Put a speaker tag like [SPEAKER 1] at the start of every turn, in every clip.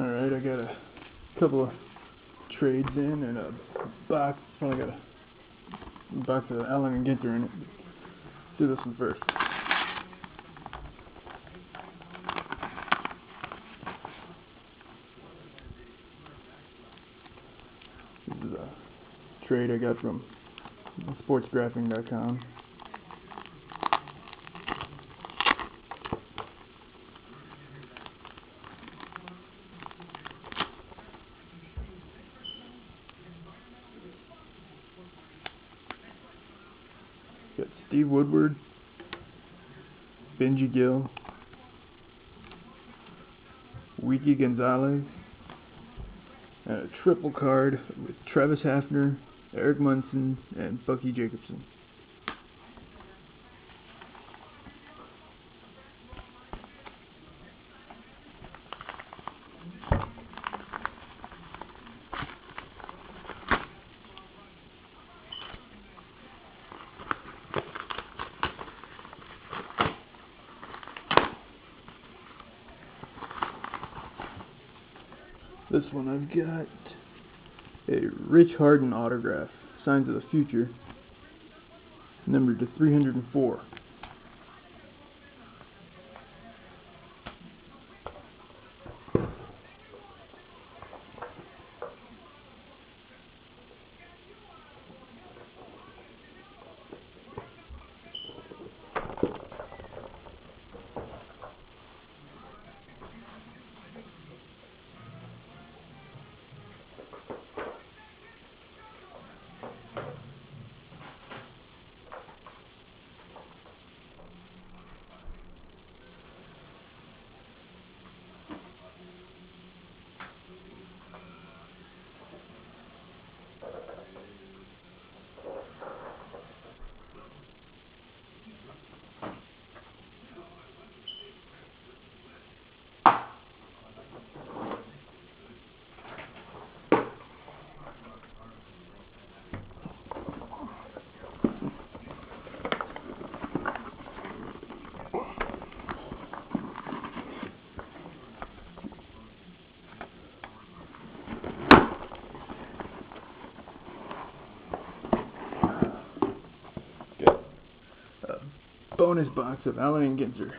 [SPEAKER 1] Alright, I got a couple of trades in and a box. Well, I got a box of Allen and Ginter in it. Let's do this one first. This is a trade I got from sportsgraphing.com. Got Steve Woodward, Benji Gill, Wiki Gonzalez, and a triple card with Travis Hafner, Eric Munson, and Bucky Jacobson. This one I've got a Rich Harden autograph, Signs of the Future, numbered to 304. Bonus box of Allen and Ginter.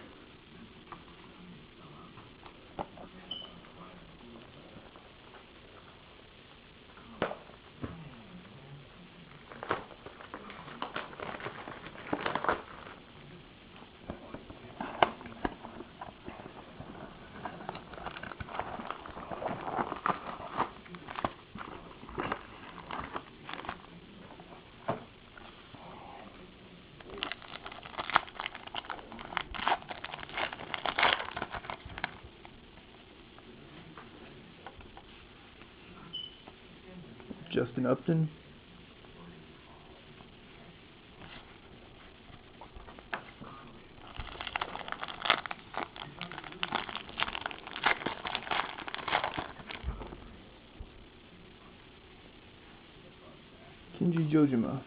[SPEAKER 1] Justin Upton, Kenji Jojima,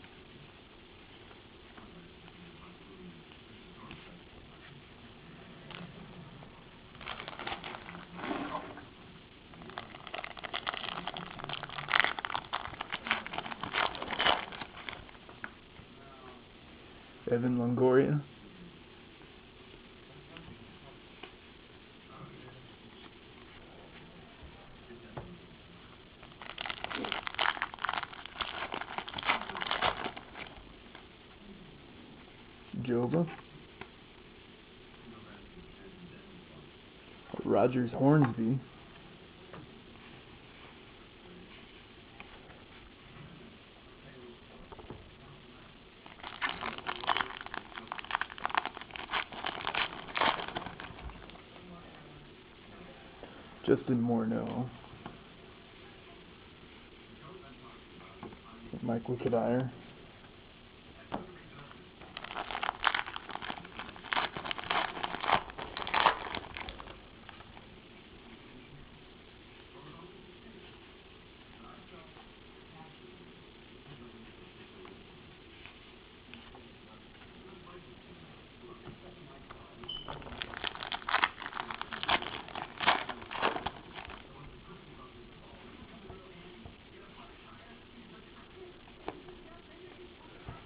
[SPEAKER 1] Evan Longoria, Jova, Rogers Hornsby, Justin Morneau, Michael Kadire,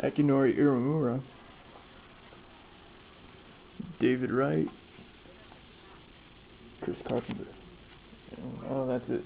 [SPEAKER 1] Akinori Iramura, David Wright, Chris Carpenter. Oh, that's it.